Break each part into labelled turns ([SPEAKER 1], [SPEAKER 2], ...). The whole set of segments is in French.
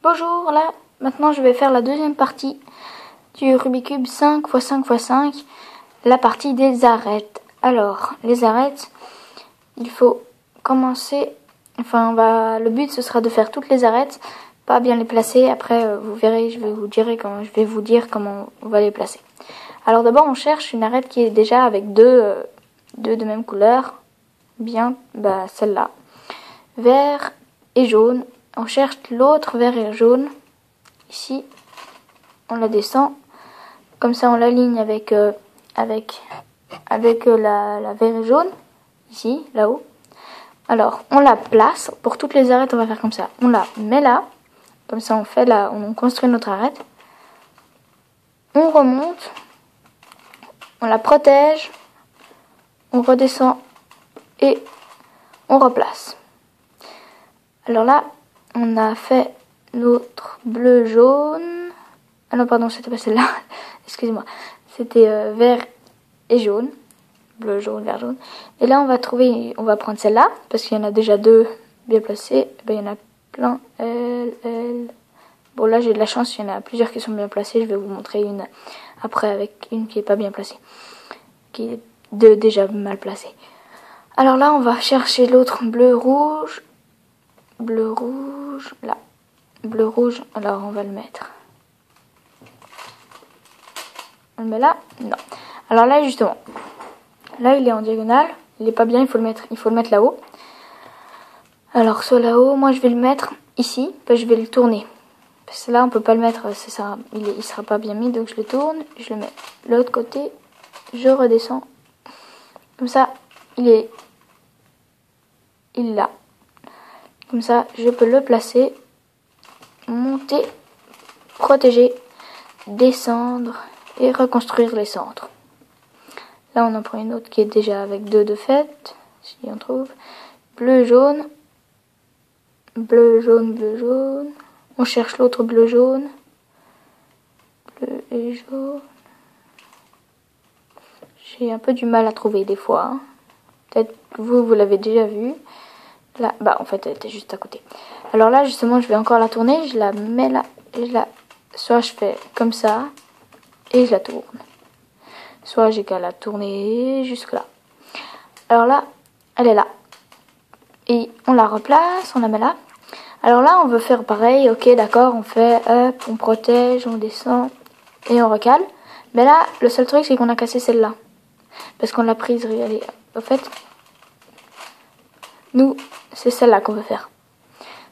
[SPEAKER 1] Bonjour, là maintenant je vais faire la deuxième partie du Rubik's Cube 5×5×5, la partie des arêtes. Alors, les arêtes, il faut commencer, le but ce sera de faire toutes les arêtes, pas bien les placer, après vous verrez, je vais vous dire comment on va les placer. Alors d'abord on cherche une arête qui est déjà avec deux de même couleur, bien, celle-là, vert et jaune. On cherche l'autre vert et jaune. Ici, on la descend. Comme ça, on l'aligne avec la vert et jaune. Ici, là-haut. Alors, on la place. Pour toutes les arêtes, on va faire comme ça. On la met là. Comme ça, on construit notre arête. On remonte. On la protège. On redescend. Et on replace. Alors là, on a fait notre bleu jaune. Ah non, pardon, c'était pas celle-là. Excusez-moi. C'était vert et jaune. Bleu, jaune, vert, jaune. Et là, on va prendre celle-là. Parce qu'il y en a déjà deux bien placées. Il y en a plein. Bon, là, j'ai de la chance. Il y en a plusieurs qui sont bien placées. Je vais vous montrer une après avec une qui est pas bien placée. Qui est déjà mal placée. Alors là, on va chercher l'autre bleu, rouge. Bleu, rouge. Là. Bleu, rouge. Alors, on va le mettre. On le met là? Non. Alors là, justement. Là, il est en diagonale. Il est pas bien, il faut le mettre là-haut. Alors, soit là-haut, moi je vais le mettre ici. Je vais le tourner. Parce que là, on peut pas le mettre, c'est ça. Il sera pas bien mis, donc je le tourne. Je le mets de l'autre côté. Je redescends. Comme ça, il est là. Comme ça, je peux le placer. Monter. Protéger. Descendre. Et reconstruire les centres. Là, on en prend une autre qui est déjà avec deux de fait. Si on trouve. Bleu, jaune. Bleu, jaune, bleu, jaune. On cherche l'autre bleu, jaune. Bleu et jaune. J'ai un peu du mal à trouver des fois. Hein. Peut-être que vous l'avez déjà vu. Là, en fait, elle était juste à côté. Alors là, justement, je vais encore la tourner. Je la mets là. Et soit je fais comme ça. Et je la tourne. Soit j'ai qu'à la tourner jusque là. Alors là, elle est là. Et on la replace, on la met là. Alors là, on veut faire pareil. Ok, d'accord, on fait hop, on protège, on descend et on recale. Mais là, le seul truc, c'est qu'on a cassé celle-là. Parce qu'on l'a prise, regardez. En fait, nous, c'est celle-là qu'on veut faire.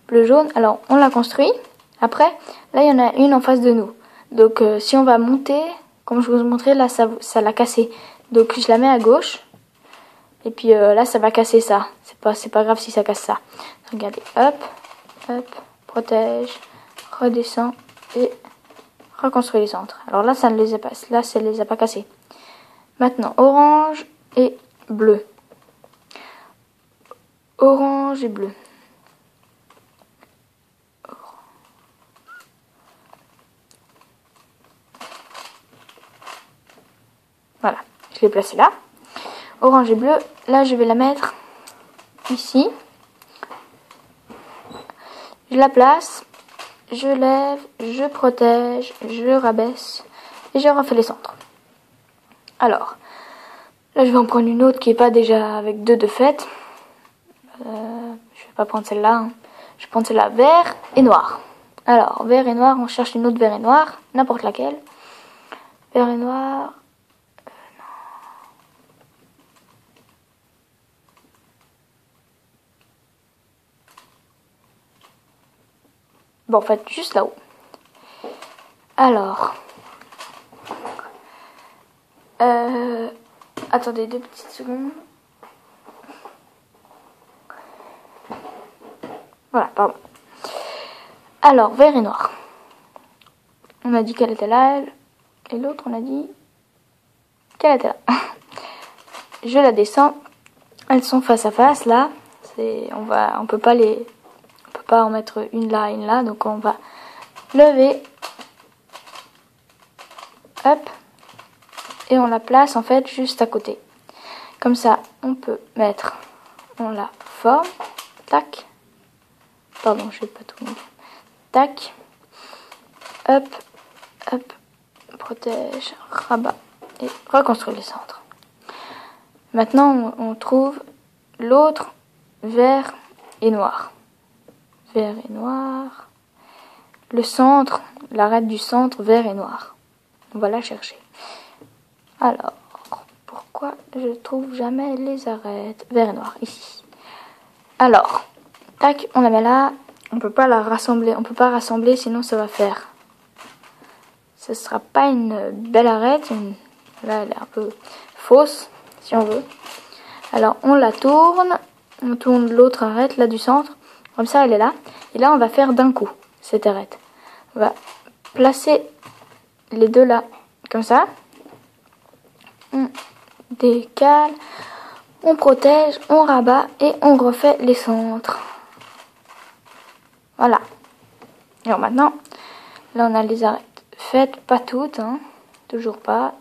[SPEAKER 1] Bleu, jaune. Alors, on la construit. Après, là, il y en a une en face de nous. Donc, si on va monter, comme je vous ai montré, là, ça l'a cassé. Donc, je la mets à gauche. Et puis là, ça va casser ça. C'est pas grave si ça casse ça. Regardez, hop, hop, protège, redescend et reconstruit les centres. Alors là, ça ne les a pas cassés. Maintenant, orange et bleu. Orange et bleu. Voilà, je l'ai placé là. Orange et bleu. Là, je vais la mettre ici. Je la place. Je lève. Je protège. Je rabaisse. Et je refais les centres. Alors, là, je vais en prendre une autre qui n'est pas déjà avec deux de fait. Je vais pas prendre celle-là. Hein. Je vais prendre celle-là vert et noir. Alors, vert et noir. On cherche une autre vert et noir. N'importe laquelle. Vert et noir. Bon, en fait, juste là-haut. Alors. Attendez 2 petites secondes. Voilà, pardon. Alors, vert et noir. On a dit qu'elle était là, elle. Et l'autre, on a dit qu'elle était là. Je la descends. Elles sont face à face, là. On peut pas en mettre une là, donc on va lever, hop, et on la place en fait juste à côté. Comme ça, on la forme, tac, pardon, je vais pas tout mettre, tac, hop, hop, protège, rabat et reconstruit les centres. Maintenant, on trouve l'autre vert et noir. Vert et noir. Le centre, l'arête du centre, vert et noir. On va la chercher. Alors, pourquoi je trouve jamais les arêtes vert et noir ici? Alors, tac, on la met là. On peut pas la rassembler. On peut pas rassembler, sinon ça va faire. Ce sera pas une belle arête. Là, elle est un peu fausse, si on veut. Alors, on la tourne. On tourne l'autre arête là du centre. Comme ça, elle est là. Et là, on va faire d'un coup cette arête. On va placer les deux là, comme ça. On décale, on protège, on rabat et on refait les centres. Voilà. Alors maintenant, là on a les arêtes faites, pas toutes, hein, toujours pas.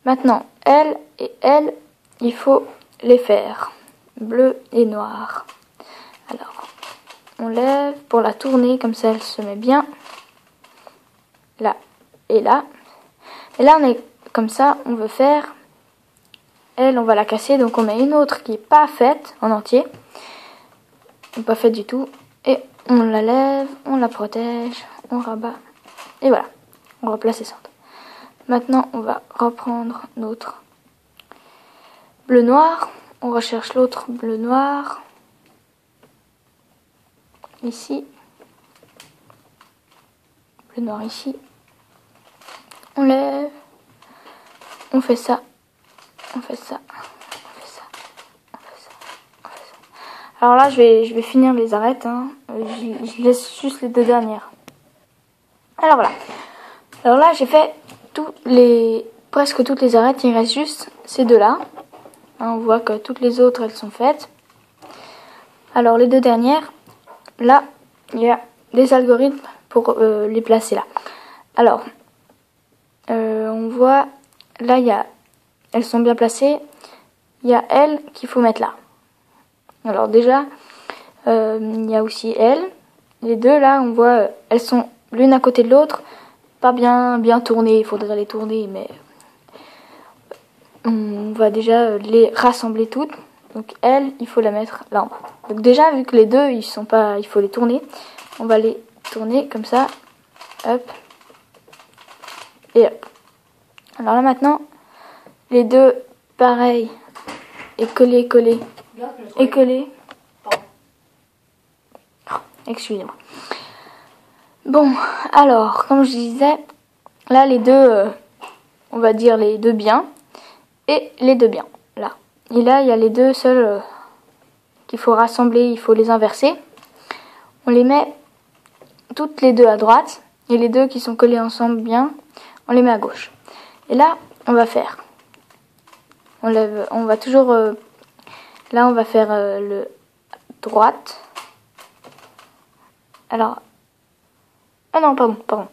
[SPEAKER 1] Maintenant, elle et elle, il faut les faire. Bleu et noir. Alors, on lève pour la tourner, comme ça elle se met bien. Là et là. Et là on est comme ça, on veut faire. Elle, on va la casser, donc on met une autre qui n'est pas faite en entier. Pas faite du tout. Et on la lève, on la protège, on rabat. Et voilà, on replace les centres. Maintenant, on va reprendre notre bleu-noir. On recherche l'autre bleu-noir. Ici. Bleu-noir ici. On lève. On fait ça. On fait ça. On fait ça. On fait ça. On fait ça. Alors là, je vais finir les arêtes. Hein. Je laisse juste les deux dernières. Alors voilà. Alors là, j'ai fait presque toutes les arêtes. Il reste juste ces deux-là. Hein, on voit que toutes les autres, elles sont faites. Alors les deux dernières, là, il y a des algorithmes pour les placer là. Alors, on voit, là, elles sont bien placées. Il y a elles qu'il faut mettre là. Alors déjà, il y a aussi elles. Les deux là, on voit, elles sont l'une à côté de l'autre. Pas bien tournées, il faudrait les tourner, mais on va déjà les rassembler toutes. Donc elle, il faut la mettre là en bas. Donc déjà, vu que les deux, il faut les tourner. On va les tourner comme ça. Hop. Et hop. Alors là maintenant, les deux, pareil. Et coller. Et coller. Oh, excusez-moi. Bon, alors, comme je disais, là les deux, on va dire les deux biens. Et les deux biens, là. Et là, il y a les deux seuls qu'il faut rassembler, il faut les inverser. On les met toutes les deux à droite. Et les deux qui sont collés ensemble bien, on les met à gauche. Et là, on va faire. On va toujours... là, on va faire le droite. Alors... Ah non, pardon.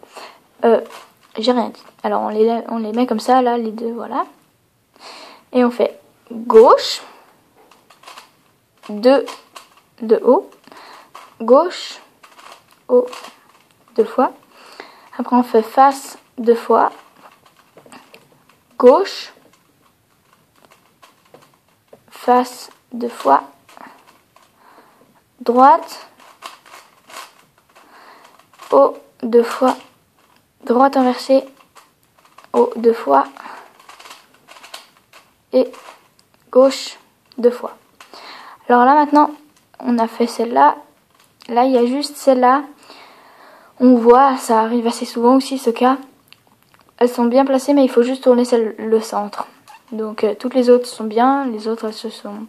[SPEAKER 1] J'ai rien dit. Alors, on les met comme ça, là, les deux, voilà. Et on fait gauche, de haut, gauche, haut, deux fois. Après on fait face deux fois, gauche, face deux fois, droite, haut deux fois, droite inversée, haut deux fois, et gauche deux fois. Alors là maintenant, on a fait celle-là. Là, il y a juste celle-là. On voit, ça arrive assez souvent aussi ce cas. Elles sont bien placées, mais il faut juste tourner le centre. Donc toutes les autres sont bien, les autres elles se sont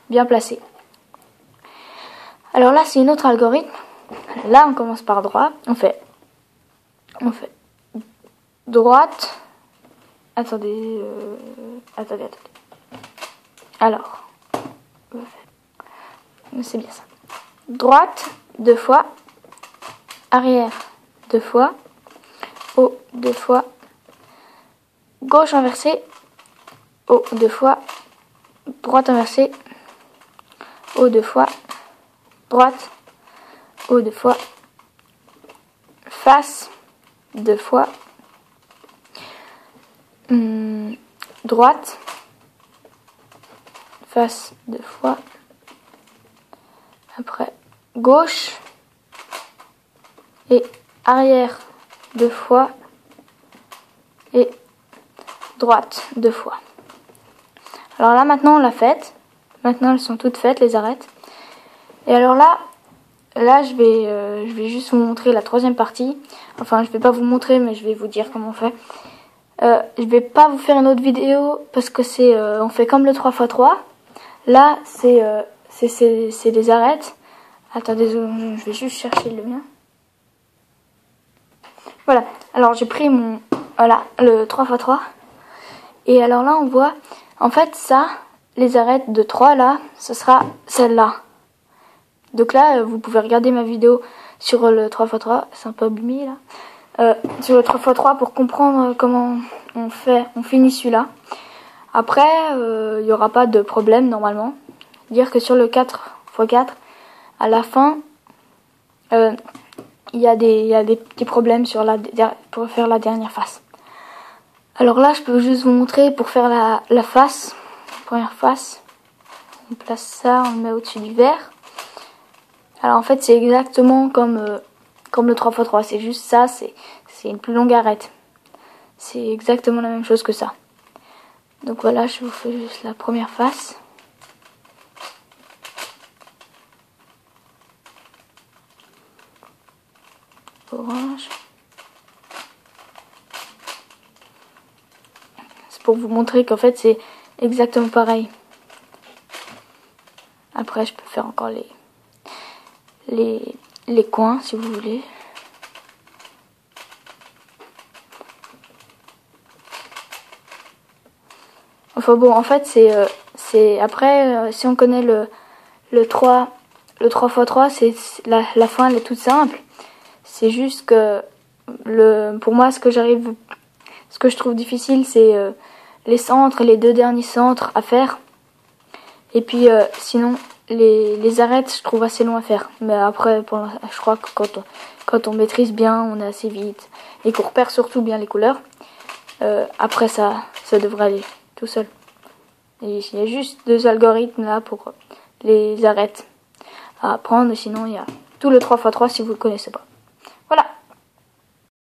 [SPEAKER 1] bien placées. Alors là, c'est une autre algorithme. Là, on commence par droit. On fait droite. Attendez. Alors, c'est bien ça. Droite, deux fois. Arrière, deux fois. Haut, deux fois. Gauche inversée. Haut, deux fois. Droite inversée. Haut, deux fois. Droite. Haut, deux fois. Face. 2 fois. Droite, face 2 fois. Après gauche et arrière 2 fois et droite 2 fois. Alors là maintenant on l'a faite. Maintenant elles sont toutes faites, les arêtes. Et alors là je vais juste vous montrer la troisième partie. Enfin je vais pas vous montrer mais je vais vous dire comment on fait. Je vais pas vous faire une autre vidéo parce que c'est on fait comme le 3x3. Là c'est des arêtes. Attendez, je vais juste chercher le mien. Voilà, alors j'ai pris mon le 3x3. Et alors là on voit, en fait ça, les arêtes de 3 là, ce sera celle-là. Donc là vous pouvez regarder ma vidéo sur le 3x3, c'est un peu abîmé là. Sur le 3x3 pour comprendre comment on finit celui-là. Après il n'y aura pas de problème normalement. Dire que sur le 4x4, à la fin il y a des petits problèmes pour faire la dernière face. Alors là je peux juste vous montrer pour faire la face, la première face. On place ça, on le met au-dessus du verre. Alors en fait c'est exactement comme le 3x3, c'est juste ça, c'est une plus longue arête. C'est exactement la même chose que ça. Donc voilà, je vous fais juste la première face. Orange. C'est pour vous montrer qu'en fait c'est exactement pareil. Après je peux faire encore les coins si vous voulez. Enfin bon, en fait c'est après si on connaît le 3x3, c'est la fin elle est toute simple. C'est juste que pour moi ce que je trouve difficile c'est les centres, les 2 derniers centres à faire. Et puis sinon les arêtes je trouve assez long à faire. Mais après je crois que quand on maîtrise bien, on est assez vite et qu'on repère surtout bien les couleurs. Après ça devrait aller tout seul. Et il y a juste 2 algorithmes là pour les arêtes à apprendre. Sinon il y a tout le 3x3 si vous ne le connaissez pas.